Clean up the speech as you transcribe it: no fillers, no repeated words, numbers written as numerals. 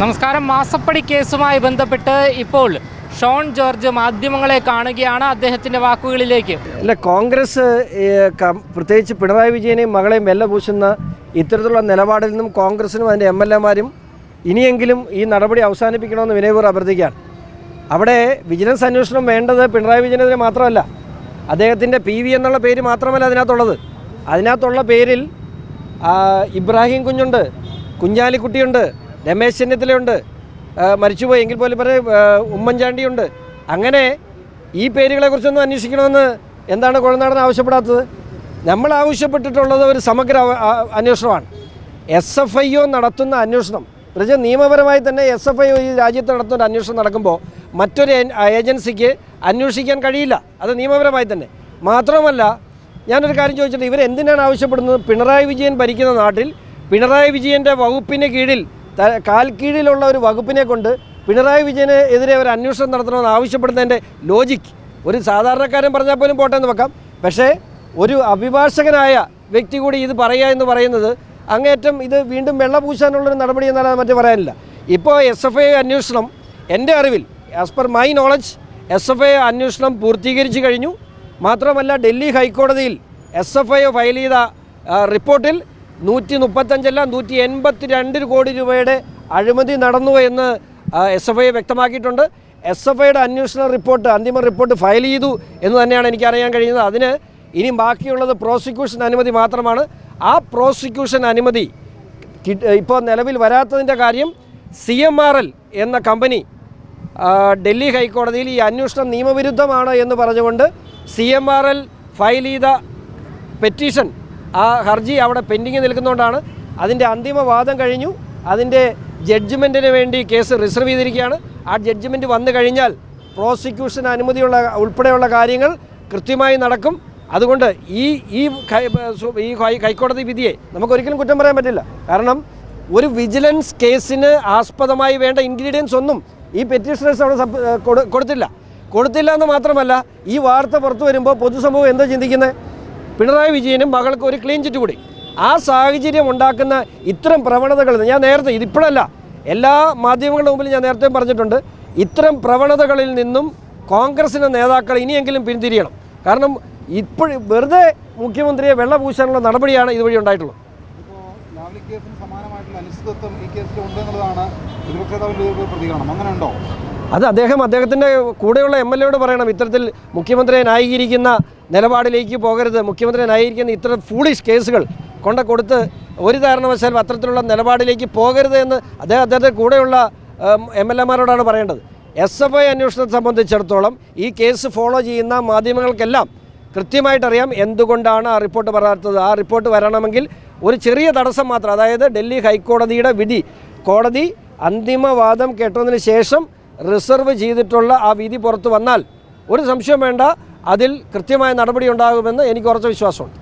നമസ്കാരം. മാസപ്പടി കേസുമായി ബന്ധപ്പെട്ട് ഇപ്പോൾ ഷോൺ ജോർജ് മാധ്യമങ്ങളെ കാണുകയാണ്. അദ്ദേഹത്തിൻ്റെ വാക്കുകളിലേക്ക്. അല്ല, കോൺഗ്രസ് പ്രത്യേകിച്ച് പിണറായി വിജയനെയും മകളെയും വെല്ലപൂശുന്ന ഇത്തരത്തിലുള്ള നിലപാടിൽ നിന്നും കോൺഗ്രസിനും അതിൻ്റെ MLA-മാരും ഇനിയെങ്കിലും ഈ നടപടി അവസാനിപ്പിക്കണമെന്ന് വിനയപൂർവ്വം അഭ്യർത്ഥിക്കുകയാണ്. അവിടെ വിജിലൻസ് അന്വേഷണം വേണ്ടത് പിണറായി വിജയനെതിരെ മാത്രമല്ല, അദ്ദേഹത്തിൻ്റെ PV എന്നുള്ള പേര് മാത്രമല്ല അതിനകത്തുള്ളത്. അതിനകത്തുള്ള പേരിൽ ഇബ്രാഹിം കുഞ്ഞുണ്ട്, കുഞ്ഞാലിക്കുട്ടിയുണ്ട്, രമേശ് ചെന്നിത്തലയുണ്ട്, മരിച്ചുപോയി എങ്കിൽ പോലും ഉമ്മൻചാണ്ടിയുണ്ട്. അങ്ങനെ ഈ പേരുകളെക്കുറിച്ചൊന്നും അന്വേഷിക്കണമെന്ന് എന്താണ് കൊഴുനാടൻ ആവശ്യപ്പെടാത്തത്? നമ്മൾ ആവശ്യപ്പെട്ടിട്ടുള്ളത് ഒരു സമഗ്ര അന്വേഷണമാണ്. SFIO നടത്തുന്ന അന്വേഷണം, പ്രത്യേകിച്ച് നിയമപരമായി തന്നെ SFIO ഈ രാജ്യത്ത് നടത്തുന്ന അന്വേഷണം നടക്കുമ്പോൾ മറ്റൊരു ഏജൻസിക്ക് അന്വേഷിക്കാൻ കഴിയില്ല. അത് നിയമപരമായി തന്നെ. മാത്രമല്ല, ഞാനൊരു കാര്യം ചോദിച്ചിട്ട്, ഇവരെന്തിനാണ് ആവശ്യപ്പെടുന്നത്? പിണറായി വിജയൻ ഭരിക്കുന്ന നാട്ടിൽ പിണറായി വിജയൻ്റെ വകുപ്പിന് കീഴിൽ കാൽ കീഴിലുള്ള ഒരു വകുപ്പിനെ കൊണ്ട് പിണറായി വിജയന് എതിരെ ഒരു അന്വേഷണം നടത്തണമെന്ന് ആവശ്യപ്പെടുന്നതിൻ്റെ ലോജിക്ക് ഒരു സാധാരണക്കാരൻ പറഞ്ഞാൽ പോലും പോട്ടെ എന്ന് വെക്കാം. പക്ഷേ ഒരു അഭിഭാഷകനായ വ്യക്തി കൂടി ഇത് പറയുക എന്ന് പറയുന്നത് അങ്ങേറ്റം ഇത് വീണ്ടും വെള്ളപൂശാനുള്ളൊരു നടപടി എന്നല്ലാതെ മറ്റു പറയാനില്ല. ഇപ്പോൾ SFIO അന്വേഷണം എൻ്റെ അറിവിൽ, as per my knowledge, SFIO അന്വേഷണം പൂർത്തീകരിച്ചു കഴിഞ്ഞു. മാത്രമല്ല, ഡൽഹി ഹൈക്കോടതിയിൽ SFIO ഫയൽ ചെയ്ത റിപ്പോർട്ടിൽ 135 182 കോടി രൂപയുടെ അഴിമതി നടന്നു എന്ന് SFIO വ്യക്തമാക്കിയിട്ടുണ്ട്. SFIOയുടെ അന്വേഷണ റിപ്പോർട്ട്, അന്തിമ റിപ്പോർട്ട് ഫയൽ ചെയ്തു എന്ന് തന്നെയാണ് എനിക്കറിയാൻ കഴിയുന്നത്. അതിന് ഇനി ബാക്കിയുള്ളത് പ്രോസിക്യൂഷൻ അനുമതി മാത്രമാണ്. ആ പ്രോസിക്യൂഷൻ അനുമതി ഇപ്പോൾ നിലവിൽ വരാത്തതിൻ്റെ കാര്യം CMRL എന്ന കമ്പനി ഡൽഹി ഹൈക്കോടതിയിൽ ഈ അന്വേഷണം നിയമവിരുദ്ധമാണ് എന്ന് പറഞ്ഞുകൊണ്ട് CMRL ഫയൽ ചെയ്ത പെറ്റീഷൻ, ആ ഹർജി അവിടെ പെൻഡിങ് നിൽക്കുന്നതുകൊണ്ടാണ്. അതിൻ്റെ അന്തിമ വാദം കഴിഞ്ഞു. അതിൻ്റെ ജഡ്ജ്മെൻറ്റിന് വേണ്ടി കേസ് റിസർവ് ചെയ്തിരിക്കുകയാണ്. ആ ജഡ്ജ്മെൻറ്റ് വന്നു കഴിഞ്ഞാൽ പ്രോസിക്യൂഷൻ അനുമതിയുള്ള ഉൾപ്പെടെയുള്ള കാര്യങ്ങൾ കൃത്യമായി നടക്കും. അതുകൊണ്ട് ഈ ഹൈക്കോടതി വിധിയെ നമുക്കൊരിക്കലും കുറ്റം പറയാൻ പറ്റില്ല. കാരണം ഒരു വിജിലൻസ് കേസിന് ആസ്പദമായി വേണ്ട ഇൻഗ്രീഡിയൻസ് ഒന്നും ഈ പെറ്റീഷണേഴ്സ് അവിടെ കൊടുത്തില്ല എന്ന് മാത്രമല്ല, ഈ വാർത്ത പുറത്തു വരുമ്പോൾ പൊതുസമൂഹം എന്താ ചിന്തിക്കുന്നത്? പിണറായി വിജയനും മകൾക്ക് ഒരു ക്ലീൻ ചിറ്റ് കൂടി. ആ സാഹചര്യം ഉണ്ടാക്കുന്ന ഇത്തരം പ്രവണതകൾ ഞാൻ നേരത്തെ, ഇതിപ്പോഴല്ല, എല്ലാ മാധ്യമങ്ങളുടെ മുമ്പിൽ ഞാൻ നേരത്തെ പറഞ്ഞിട്ടുണ്ട്, ഇത്തരം പ്രവണതകളിൽ നിന്നും കോൺഗ്രസിൻ്റെ നേതാക്കൾ ഇനിയെങ്കിലും പിന്തിരിയണം. കാരണം ഇപ്പോഴും വെറുതെ മുഖ്യമന്ത്രിയെ വെള്ളപൂശാനുള്ള നടപടിയാണ് ഇതുവഴി ഉണ്ടായിട്ടുള്ളത്. അത് അദ്ദേഹത്തിൻ്റെ കൂടെയുള്ള MLA-യോട് പറയണം. ഇത്തരത്തിൽ മുഖ്യമന്ത്രിയെ ന്യായീകരിക്കുന്ന നിലപാടിലേക്ക് പോകരുത്. മുഖ്യമന്ത്രിയെ ന്യായീകരിക്കുന്ന ഇത്തരം ഫൂളിഷ് കേസുകൾ കൊടുത്ത് ഒരു കാരണവശാലും അത്തരത്തിലുള്ള നിലപാടിലേക്ക് പോകരുത് എന്ന് അദ്ദേഹത്തിൻ്റെ കൂടെയുള്ള MLA-മാരോടാണ് പറയേണ്ടത്. SFIO അന്വേഷണത്തെ സംബന്ധിച്ചിടത്തോളം ഈ കേസ് ഫോളോ ചെയ്യുന്ന മാധ്യമങ്ങൾക്കെല്ലാം കൃത്യമായിട്ടറിയാം എന്തുകൊണ്ടാണ് ആ റിപ്പോർട്ട് വരാത്തത്. ആ റിപ്പോർട്ട് വരണമെങ്കിൽ ഒരു ചെറിയ തടസ്സം മാത്രം, അതായത് ഡൽഹി ഹൈക്കോടതിയുടെ വിധി, കോടതി അന്തിമവാദം കേട്ടതിന് ശേഷം റിസർവ് ചെയ്തിട്ടുള്ള ആ വിധി പുറത്തു വന്നാൽ ഒരു സംശയം വേണ്ട, അതിൽ കൃത്യമായ നടപടി ഉണ്ടാകുമെന്ന് എനിക്ക് ഉറച്ച വിശ്വാസമുണ്ട്.